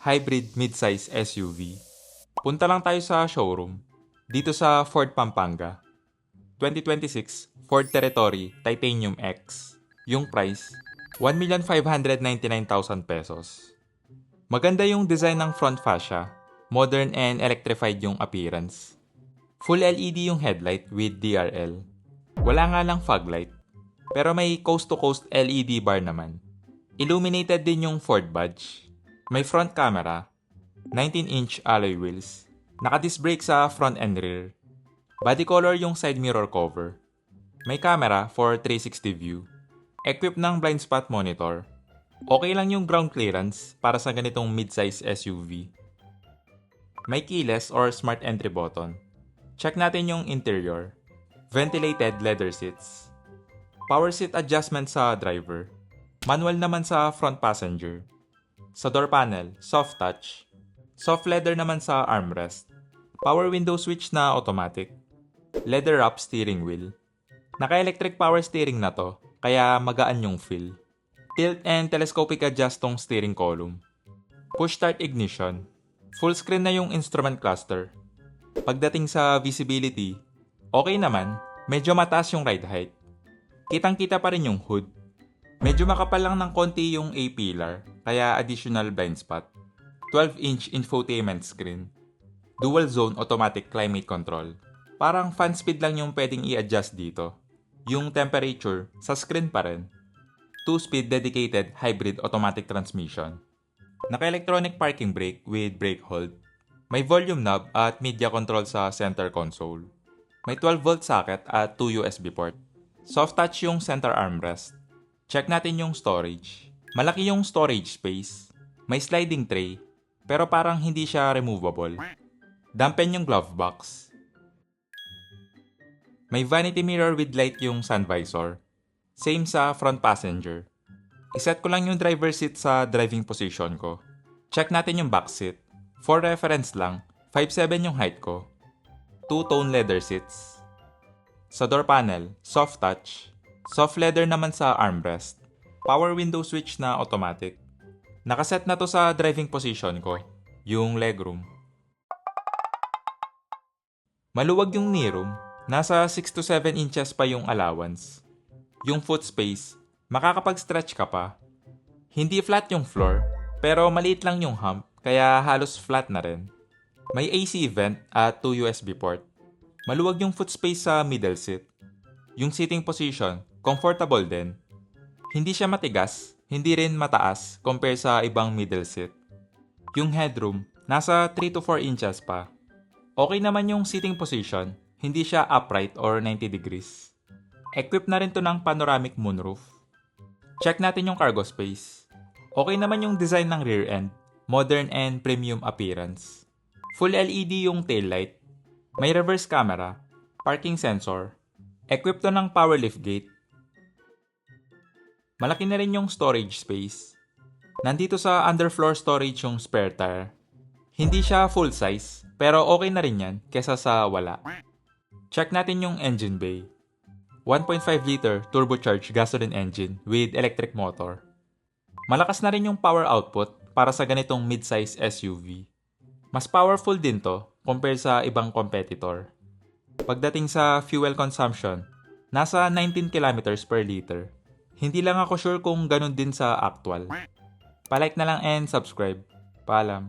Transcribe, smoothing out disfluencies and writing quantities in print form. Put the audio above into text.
hybrid midsize SUV. Punta lang tayo sa showroom, dito sa Ford Pampanga. 2026 Ford Territory Titanium X. Yung price, 1,599,000 pesos. Maganda yung design ng front fascia, modern and electrified yung appearance. Full LED yung headlight with DRL. Wala nga lang fog light, pero may coast-to-coast LED bar naman. Illuminated din yung Ford badge. May front camera, 19-inch alloy wheels, naka-disc brake sa front and rear. Body color yung side mirror cover. May camera for 360 view. Equipped ng blind spot monitor. Okay lang yung ground clearance para sa ganitong midsize SUV. May keyless or smart entry button. Check natin yung interior. Ventilated leather seats. Power seat adjustment sa driver. Manual naman sa front passenger. Sa door panel, soft touch. Soft leather naman sa armrest. Power window switch na automatic. Leather wrap steering wheel. Naka-electric power steering na to, kaya magaan yung feel. Tilt and telescopic adjust tong steering column. Push start ignition. Full screen na yung instrument cluster. Pagdating sa visibility, okay naman, medyo mataas yung ride height. Kitang-kita pa rin yung hood. Medyo makapal lang ng konti yung A-pillar, kaya additional blind spot. 12-inch infotainment screen. Dual zone automatic climate control. Parang fan speed lang yung pwedeng i-adjust dito. Yung temperature, sa screen pa rin. 2-speed dedicated hybrid automatic transmission. Naka-electronic parking brake with brake hold. May volume knob at media control sa center console. May 12-volt socket at 2 USB port. Soft touch yung center armrest. Check natin yung storage. Malaki yung storage space. May sliding tray, pero parang hindi siya removable. Dampen yung glove box. May vanity mirror with light yung sun visor. Same sa front passenger. Iset ko lang yung driver seat sa driving position ko. Check natin yung back seat. For reference lang, 5'7" yung height ko. Two-tone leather seats. Sa door panel, soft touch. Soft leather naman sa armrest. Power window switch na automatic. Nakaset na to sa driving position ko, yung legroom. Maluwag yung kneeroom. Nasa 6 to 7 inches pa yung allowance. Yung foot space, makakapag-stretch ka pa. Hindi flat yung floor, pero maliit lang yung hump, kaya halos flat na rin. May AC vent at 2 USB port. Maluwag yung foot space sa middle seat. Yung seating position, comfortable din. Hindi siya matigas, hindi rin mataas compare sa ibang middle seat. Yung headroom, nasa 3 to 4 inches pa. Okay naman yung seating position, hindi siya upright or 90 degrees. Equipped na rin to ng panoramic moonroof. Check natin yung cargo space. Okay naman yung design ng rear end, modern and premium appearance. Full LED yung taillight. May reverse camera, parking sensor. Equipped to ng power liftgate. Malaki na rin yung storage space. Nandito sa underfloor storage yung spare tire. Hindi siya full size, pero okay na rin yan kesa sa wala. Check natin yung engine bay. 1.5 liter turbocharged gasoline engine with electric motor. Malakas na rin yung power output para sa ganitong midsize SUV. Mas powerful din to compare sa ibang competitor. Pagdating sa fuel consumption, nasa 19 kilometers per liter. Hindi lang ako sure kung ganun din sa actual. Palike na lang and subscribe. Paalam.